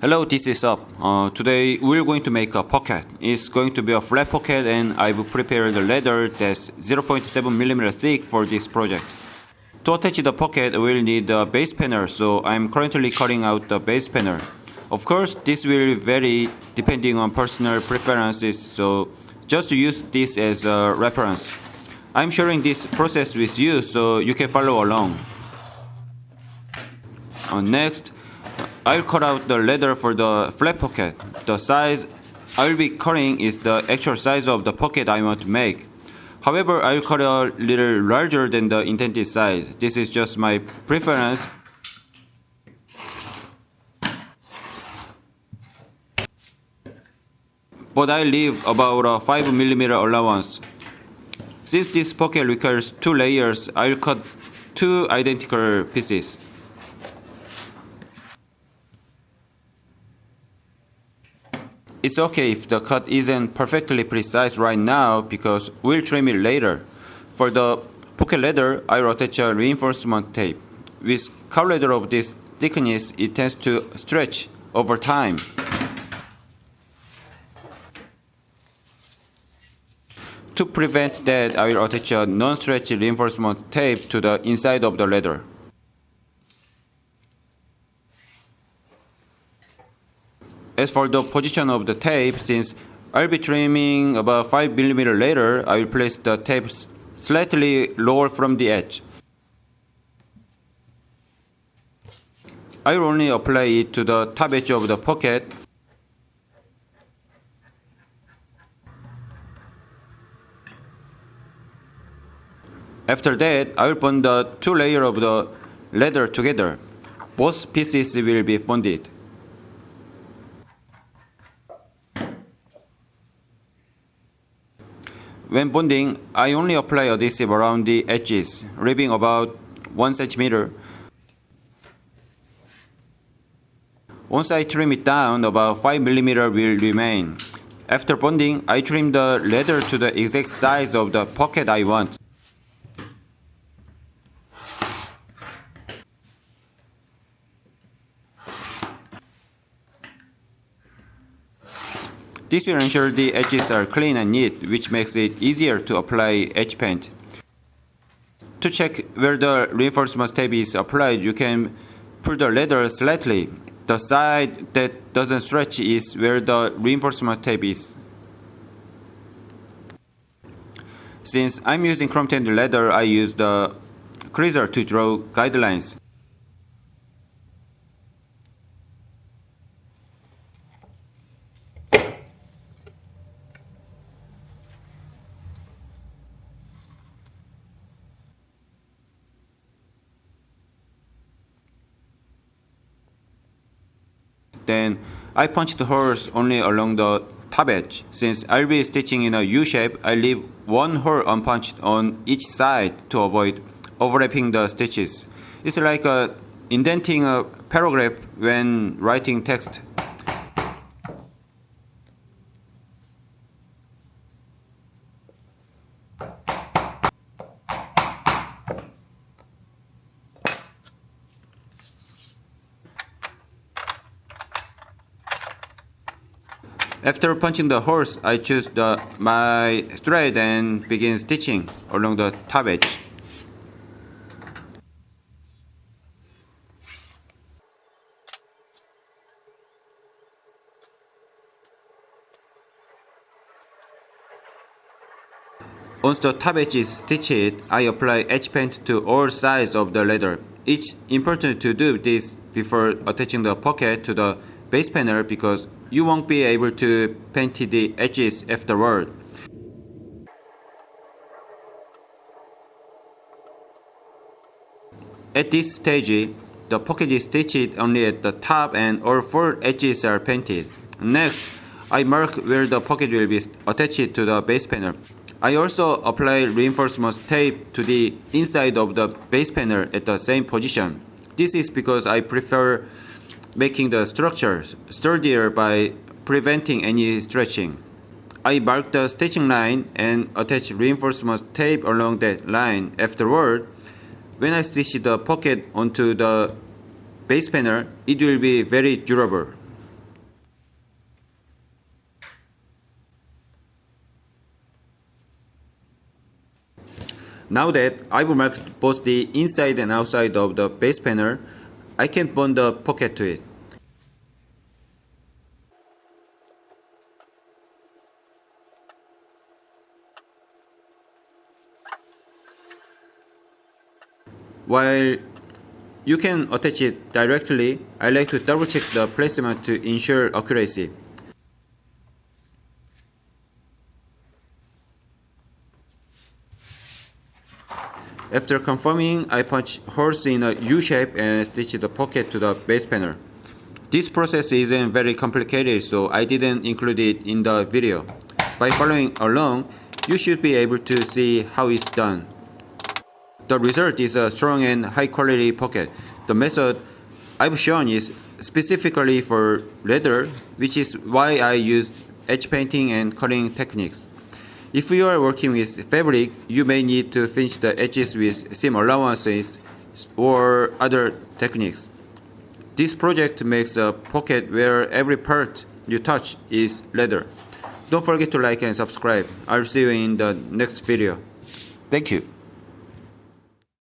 Hello, this is Up. Today we're going to make a pocket. It's going to be a flat pocket and I've prepared a leather that's 0.7mm thick for this project. To attach the pocket we'll need a base panel, so I'm currently cutting out the base panel. Of course, this will vary depending on personal preferences, so just use this as a reference. I'm sharing this process with you so you can follow along. Next, I'll cut out the leather for the flat pocket. The size I'll be cutting is the actual size of the pocket I want to make. However, I'll cut a little larger than the intended size. This is just my preference. But I leave about a 5mm allowance. Since this pocket requires 2 layers, I'll cut 2 identical pieces. It's okay if the cut isn't perfectly precise right now because we'll trim it later. For the pocket leather, I'll attach a reinforcement tape. With cow leather of this thickness, it tends to stretch over time. To prevent that, I will attach a non-stretch reinforcement tape to the inside of the leather. As for the position of the tape, since I'll be trimming about 5mm later, I will place the tape slightly lower from the edge. I will only apply it to the top edge of the pocket. After that, I will bond the 2 layers of the leather together. Both pieces will be bonded. When bonding, I only apply adhesive around the edges, leaving about 1 cm. Once I trim it down, about 5mm will remain. After bonding, I trim the leather to the exact size of the pocket I want. This will ensure the edges are clean and neat, which makes it easier to apply edge paint. To check where the reinforcement tape is applied, you can pull the leather slightly. The side that doesn't stretch is where the reinforcement tape is. Since I'm using chrome-tanned leather, I use the creaser to draw guidelines. Then I punch the holes only along the top edge. Since I'll be stitching in a U shape, I leave 1 hole unpunched on each side to avoid overlapping the stitches. It's like indenting a paragraph when writing text. After punching the holes, I choose my thread and begin stitching along the top edge. Once the top edge is stitched, I apply edge paint to all sides of the leather. It's important to do this before attaching the pocket to the base panel because you won't be able to paint the edges afterward. At this stage, the pocket is stitched only at the top and all 4 edges are painted. Next, I mark where the pocket will be attached to the base panel. I also apply reinforcement tape to the inside of the base panel at the same position. This is because I prefer making the structure sturdier by preventing any stretching. I mark the stitching line and attach reinforcement tape along that line. Afterward, when I stitch the pocket onto the base panel, it will be very durable. Now that I've marked both the inside and outside of the base panel, I can bond the pocket to it. While you can attach it directly, I like to double check the placement to ensure accuracy. After confirming, I punch holes in a U shape and stitch the pocket to the base panel. This process isn't very complicated, so I didn't include it in the video. By following along, you should be able to see how it's done. The result is a strong and high quality pocket. The method I've shown is specifically for leather, which is why I used edge painting and cutting techniques. If you are working with fabric, you may need to finish the edges with seam allowances or other techniques. This project makes a pocket where every part you touch is leather. Don't forget to like and subscribe. I'll see you in the next video. Thank you.